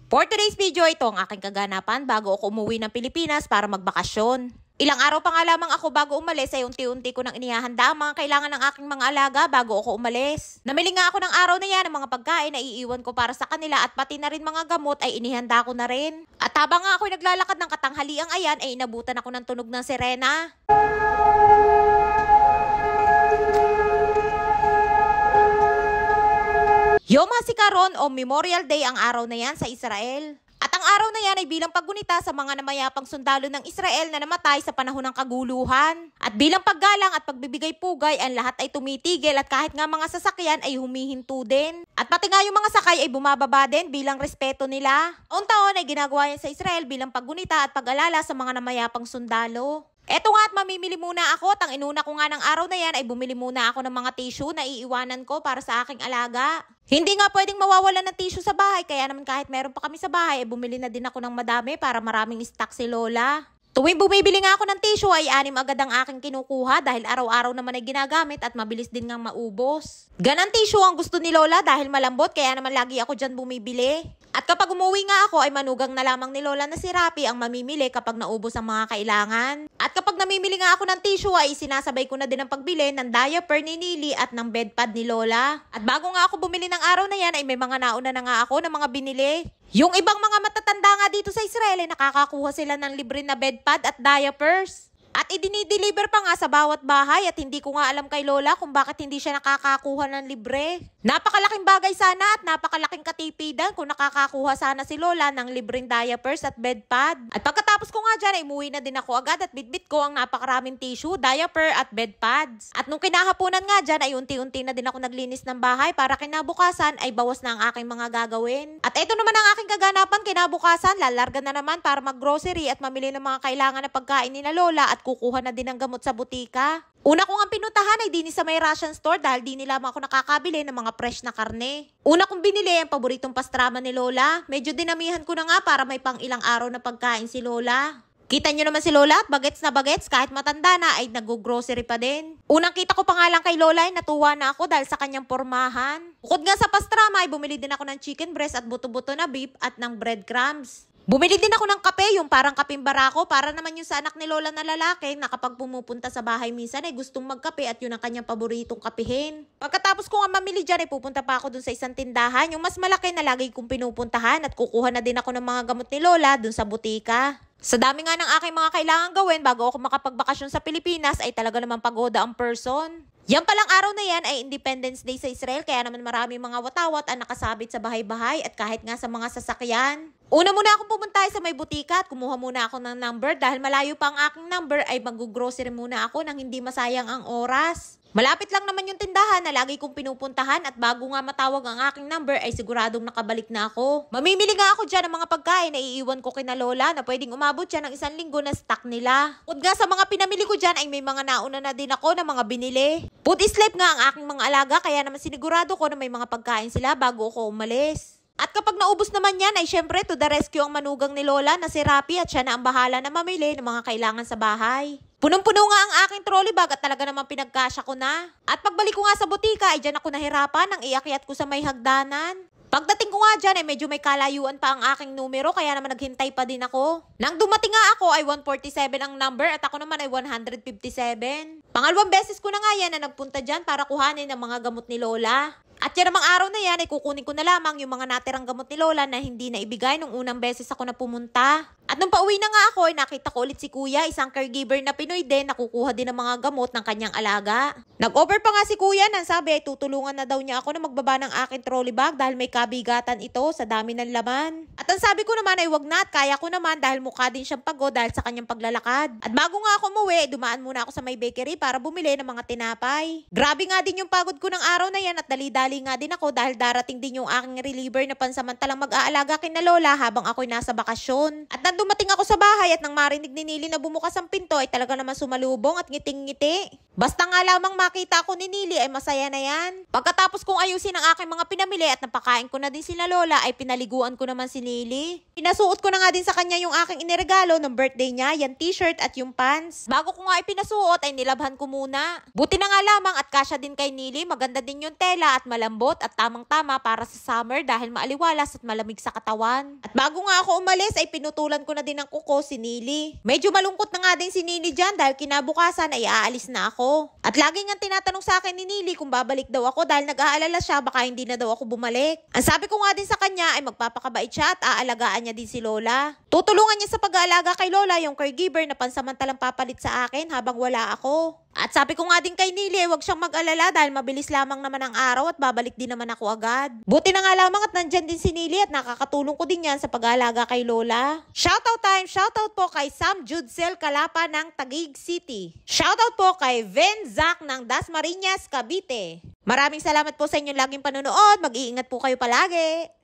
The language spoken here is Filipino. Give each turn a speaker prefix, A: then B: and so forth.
A: For today's video, ito ang aking kaganapan bago ako umuwi ng Pilipinas para magbakasyon. Ilang araw pa nga lamang ako bago umalis ay unti-unti ko nang inihahanda ang mga kailangan ng aking mga alaga bago ako umalis. Namili nga ako ng araw na yan ng mga pagkain na iiwan ko para sa kanila at pati na rin mga gamot ay inihanda ko na rin. At habang nga ako naglalakad ng katanghaliang ayan ay inabutan ako ng tunog ng sirena. Yom HaZikaron o Memorial Day ang araw na yan sa Israel. At ang araw na yan ay bilang paggunita sa mga namayapang sundalo ng Israel na namatay sa panahon ng kaguluhan. At bilang paggalang at pagbibigay pugay, ang lahat ay tumitigil at kahit nga mga sasakyan ay humihinto din. At pati nga yung mga sakay ay bumababa din bilang respeto nila. Taon-taon ay ginagawa yan sa Israel bilang paggunita at pag-alala sa mga namayapang sundalo. Eto nga at mamimili muna ako at ang inuna ko nga ng araw na yan ay bumili muna ako ng mga tissue na iiwanan ko para sa aking alaga. Hindi nga pwedeng mawawalan ng tissue sa bahay kaya naman kahit meron pa kami sa bahay ay bumili na din ako ng madami para maraming stock si Lola. Tuwing bumibili nga ako ng tissue ay 6 agad ang aking kinukuha dahil araw-araw naman ay ginagamit at mabilis din ngang maubos. Ganang tissue ang gusto ni Lola dahil malambot kaya naman lagi ako dyan bumibili. At kapag umuwi nga ako ay manugang na lamang ni Lola na si Rapi ang mamimili kapag naubos ang mga kailangan. At kapag namimili nga ako ng tissue ay sinasabay ko na din ang pagbili ng diaper ni Nili at ng bedpad ni Lola. At bago nga ako bumili ng araw na yan ay may mga nauna na nga ako ng mga binili. Yung ibang mga matatanda nga dito sa Israel ay nakakakuha sila ng libre na bedpad at diapers. At idinideliver pa nga sa bawat bahay at hindi ko nga alam kay Lola kung bakit hindi siya nakakakuha ng libre. Napakalaking bagay sana at napakalaking katipidan kung nakakakuha sana si Lola ng libreng diapers at bedpad. At pagkatapos ko nga dyan ay umuwi na din ako agad at bitbit ko ang napakaraming tissue, diaper at bedpads. At nung kinahaponan nga dyan ay unti-unti na din ako naglinis ng bahay para kinabukasan ay bawas na ang aking mga gagawin. At ito naman ang aking kaganapan kinabukasan, lalarga na naman para mag-grocery at mamili ng mga kailangan na pagkain ni na Lola at kukuha na din ng gamot sa butika. Una ko nga pinuntahan ay dini sa may Russian store dahil di nila ako nakakabili ng mga fresh na karne. Una kong binili ang paboritong pastrama ni Lola. Medyo dinamihan ko na nga para may pang ilang araw na pagkain si Lola. Kita nyo naman si Lola at bagets na bagets kahit matanda na ay nag-grocery pa din. Unang kita ko pa nga lang kay Lola ay natuwa na ako dahil sa kanyang pormahan. Bukod nga sa pastrama ay bumili din ako ng chicken breast at buto-buto na beef at ng breadcrumbs. Bumili din ako ng kape, yung parang kapeng barako, para naman yung sa anak ni Lola na lalaki na kapag pumupunta sa bahay minsan ay gustong magkape at yun ang kanyang paboritong kapihin. Pagkatapos ko nga mamili dyan ay pupunta pa ako dun sa isang tindahan, yung mas malaki na lagi kong pinupuntahan at kukuha na din ako ng mga gamot ni Lola dun sa butika. Sa dami nga ng aking mga kailangan gawin bago ako makapagbakasyon sa Pilipinas ay talaga naman pagoda ang person. Yan palang araw na yan ay Independence Day sa Israel kaya naman maraming mga watawat ang nakasabit sa bahay-bahay at kahit nga sa mga sasakyan. Una muna akong pumunta sa may butika at kumuha muna ako ng number dahil malayo pa ang aking number ay mag-grocery muna ako nang hindi masayang ang oras. Malapit lang naman yung tindahan na lagi kong pinupuntahan at bago nga matawag ang aking number ay siguradong nakabalik na ako. Mamimili nga ako dyan ng mga pagkain na iiwan ko kina Lola na pwedeng umabot dyan ng 1 linggo na stock nila. Bukod nga sa mga pinamili ko dyan ay may mga nauna na din ako na mga binili. Food is life nga ang aking mga alaga kaya naman sinigurado ko na may mga pagkain sila bago ako umalis. At kapag naubos naman yan ay syempre to the rescue ang manugang ni Lola na si Rapi at siya na ang bahala na mamili ng mga kailangan sa bahay. Punong-puno nga ang aking trolley bag at talaga namang pinagkasya ko na. At pagbalik ko nga sa butika ay dyan ako nahirapan nang iakyat ko sa may hagdanan. Pagdating ko nga dyan ay medyo may kalayuan pa ang aking numero kaya naman naghintay pa din ako. Nang dumating nga ako ay 147 ang number at ako naman ay 157. Pangalawang beses ko na nga yan na nagpunta dyan para kuhanin ang mga gamot ni Lola. At yan namang araw na yan ay kukunin ko na lamang yung mga natirang gamot ni Lola na hindi na ibigay nung unang beses ako na pumunta. At nung pauwi na nga ako ay nakita ko ulit si Kuya, isang caregiver na Pinoy din na kukuha din ng mga gamot ng kanyang alaga. Nag-over pa nga si Kuya nang sabi ay tutulungan na daw niya ako na magbaba ng aking trolley bag dahil may kabigatan ito sa dami ng laman. At ang sabi ko naman ay wag na at kaya ko naman dahil mukha din siyang pagod dahil sa kanyang paglalakad. At bago nga ako umuwi, dumaan muna ako sa may bakery para bumili ng mga tinapay. Grabe nga din yung pagod ko ng araw na yan at dali-dali nga din ako dahil darating din yung aking reliever na pansamantalang mag-aalaga kina Lola habang ako'y nasa bakasyon. At nang dumating ako sa bahay at nang marinig ni Nili na bumukas ang pinto ay talaga naman sumalubong at ngiting-ngiti. Basta nga lamang makita ako ni Nili ay masaya na yan. Pagkatapos kong ayusin ang aking mga pinamili at napakain ko na din sila Lola ay pinaliguan ko naman si Nili. Pinasuot ko na nga din sa kanya yung aking iniregalo ng birthday niya, yung t-shirt at yung pants. Bago ko nga ipinasuot ay nilabhan ko muna. Buti na nga lamang at kasya din kay Nili, maganda din yung tela at malambot at tamang-tama para sa summer dahil maaliwalas at malamig sa katawan. At bago nga ako umalis ay pinutulan ko na din ng kuko si Nili. Medyo malungkot na nga din si Nili dyan dahil kinabukasan ay aalis na ako. At lagi nga tinatanong sa akin ni Nili kung babalik daw ako dahil nag-aalala siya baka hindi na daw ako bumalik. Ang sabi ko nga din sa kanya ay magpapakabait siya at aalagaan niya din si Lola. Tutulungan niya sa pag-aalaga kay Lola yung caregiver na pansamantalang papalit sa akin habang wala ako. At sabi ko nga din kay Nili, huwag siyang mag-alala dahil mabilis lamang naman ang araw at babalik din naman ako agad. Buti na nga lamang at nandyan din si Nili at nakakatulong ko din yan sa pag-aalaga kay Lola. Shoutout time! Shoutout po kay Sam Judsel Calapa ng Taguig City. Shoutout po kay Ven Zac ng Dasmariñas, Cavite. Maraming salamat po sa inyong laging panonood. Mag-iingat po kayo palagi.